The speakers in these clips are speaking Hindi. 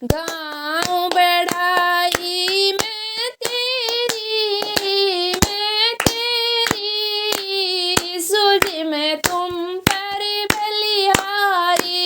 गाँव बढ़ाई मैं तेरी सूझी मैं तुम पर बलिहारी।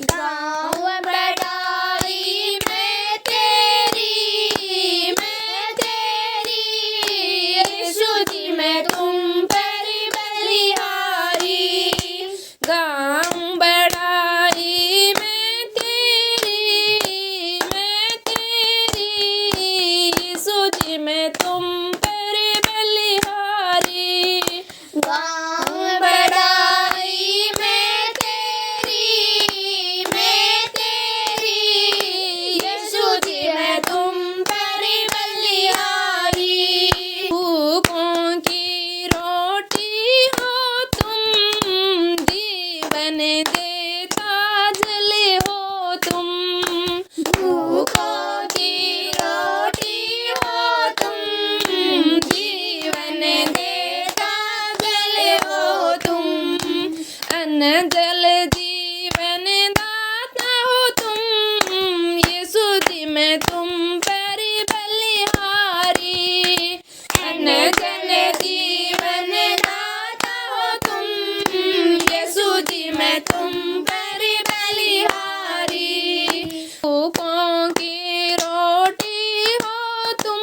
गाँव बढ़ाई मैं तेरी सूझी मैं तुम पर बलिहारी। गाँव बढ़ाई मैं तेरी सूझी मैं तुम पर बलिहारी। गाँव बढ़ाई मैं तेरी सूझी मैं तुम पर बलिहारी। भूखों की रोटी हो तुम, जीवन देता जल हो तुम। भूखों की रोटी हो तुम, जीवन देता जल हो तुम। अन्न जल जीवन दाता हो तुम, यीशु मैं तुम पर बलिहारी। अन्न जल जीवन दाता हो तुम, यीशु मैं तुम पर बलिहारी। भूखों की रोटी हो तुम,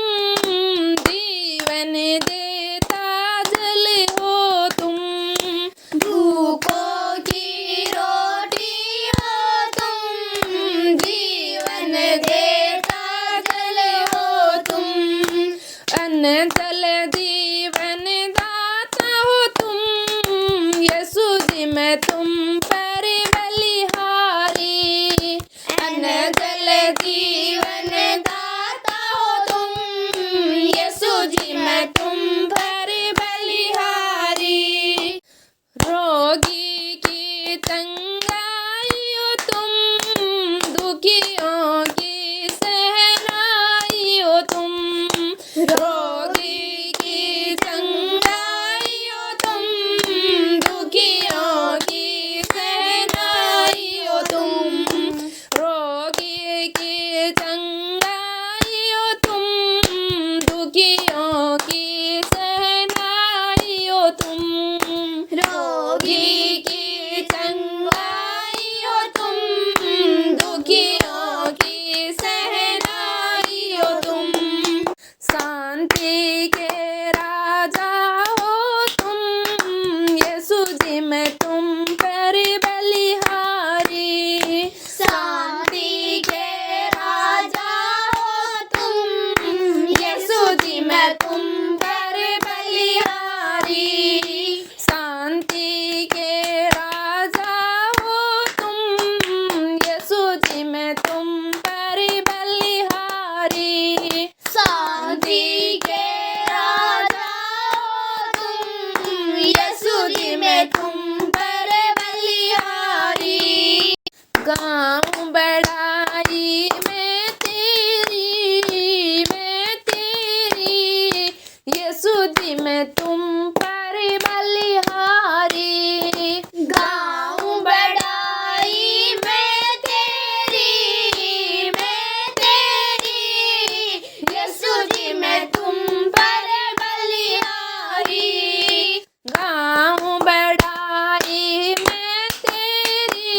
जीवन देता जल हो तुम। भूखों की रोटी हो तुम, जीवन देता जल हो तुम। अन्न जल जीवन दाता हो तुम, यीशु मैं तुम पर बलिहारी। अन्न जल जीवन दाता हो तुम, यीशु मैं तुम पर बलिहारी। रोगी की तंगाई हो तुम, दुखियों की सहनाई हो तुम। रोगी की तंगाई हो तुम, दुखियों की सहनाई हो तुम। रोगी की तंगाई हो तुम, दुखियों की सहनाई हो तुम। रोगी की चंगाई हो तुम, दुखियों की सहनाई हो तुम। शांति के राजा हो तुम, यीशु मैं तुम पर बलिहारी। शांति के राजा हो तुम, यीशु मैं तुम पर बलिहारी। शांति के राजा हो तुम, यीशु मैं तुम पर बलिहारी। शांति के राजा हो तुम, यीशु मैं तुम पर बलिहारी। गाँव बढ़ाई मैं तेरी यीशु मैं तुम पर बलिहारी। गाँव बढ़ाई मैं तेरी यीशु मैं तुम पर बलिहारी। गाँव बढ़ाई मैं तेरी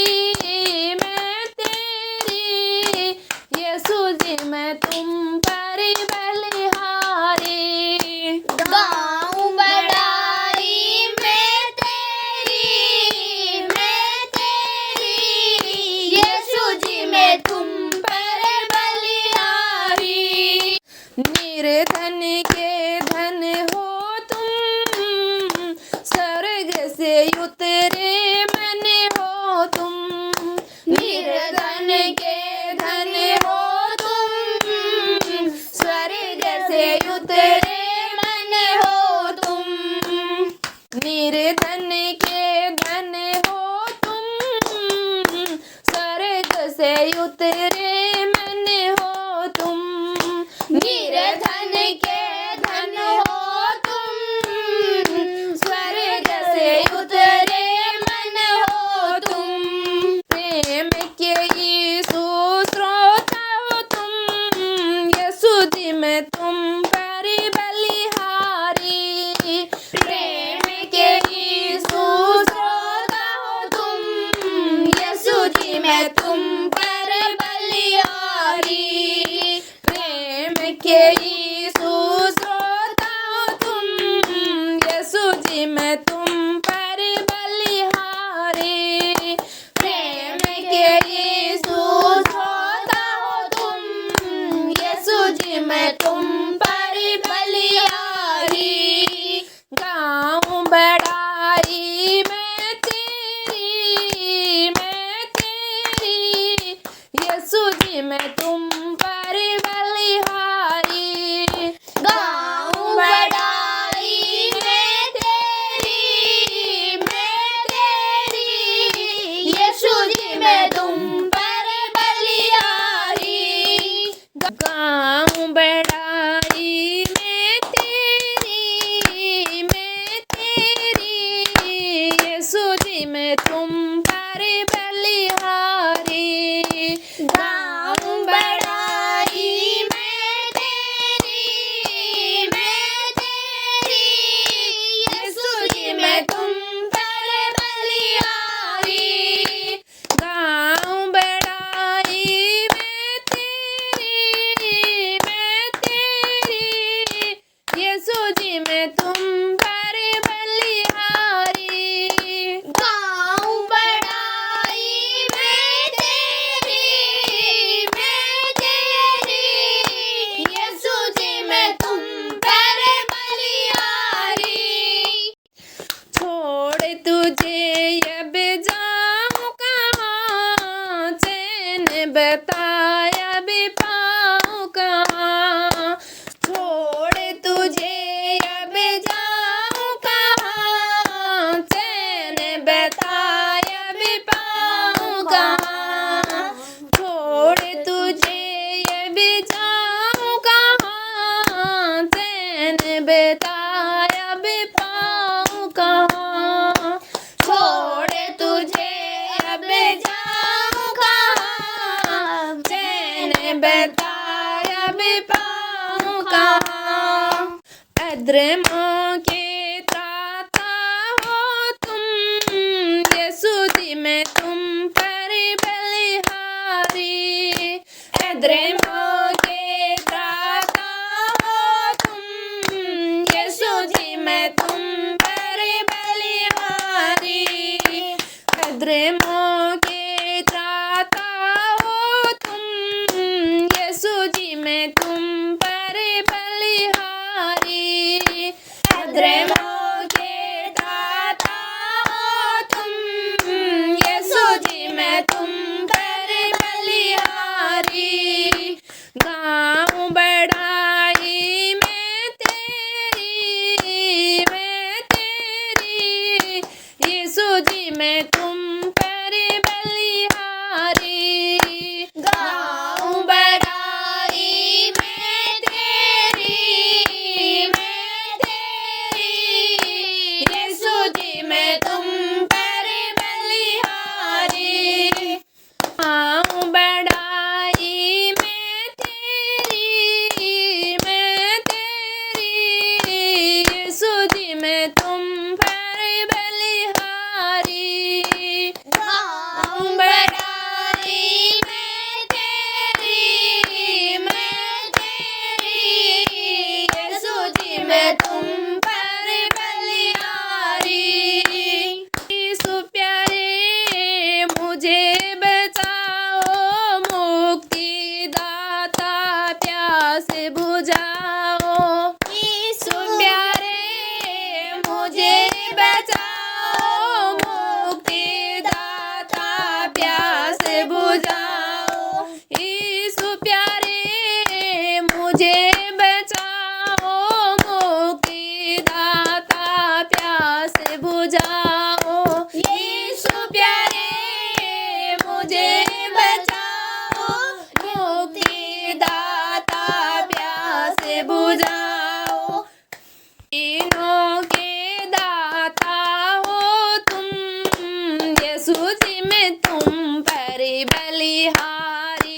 जी मैं तुम पर बलिहारी। गाऊं बड़ाई मैं तेरी, यीशु जी मैं तुम पर बलिहारी। गाऊं बड़ाई मैं तेरी, यीशु जी मैं तुम पर बलिहारी। गाऊं बड़ाई मैं तेरी, यीशु जी मैं तुम पर बलिहारी। गाऊं बड़ाई मैं तेरी, यीशु जी मैं तुम पर बलिहारी। गाऊं बड़ाई मैं तेरी, यीशु जी मैं तुम पर बलिहारी। छोड़ तुझे अब जाऊं कहाँ, चैन बताया भी पाऊं कहाँ। छोड़ तुझे अब जाऊं कहाँ, चैन बताया भी पाऊं कहाँ। छोड़ तुझे अब जाऊं कहाँ, चैन बताया भी पाऊं कहाँ। छोड़ तुझे अब जाऊं कहाँ, चैन बताया भी पाऊं कहाँ। अद्रमों के त्राता हो तुम, यीशु जी मैं तुम पर बलिहारी। अद्रमों के त्राता हो तुम, यीशु जी मैं तुम पर बलिहारी। अद्रमों के त्राता हो तुम, यीशु जी मैं तुम पर बलिहारी। अद्रमों के त्राता हो तुम, यीशु जी मैं तुम पर बलिहारी। गाऊं बड़ाई मैं तेरी, यीशु जी मैं तुम पर बलिहारी। गाऊं बड़ाई मैं तेरी, यीशु जी मैं तुम पर बलिहारी। गाऊं बड़ाई मैं तेरी, यीशु जी मैं तुम पर बलिहारी। गाऊं बड़ाई मैं तेरी, यीशु जी मैं तुम पर बलिहारी। यीशु प्यारे मुझे बचाओ, मुक्ति दाता प्यास बुझाओ। यीशु प्यारे मुझे बचाओ, मुक्ति दाता प्यास बुझाओ। यीशु प्यारे मुझे बचाओ, मुक्ति दाता प्यास बुझाओ। यीशु प्यारे मुझे बचाओ, मुक्ति दाता प्यास बुझाओ। तीनों के दाता हो तुम, यीशु जी मैं तुम पर बलिहारी।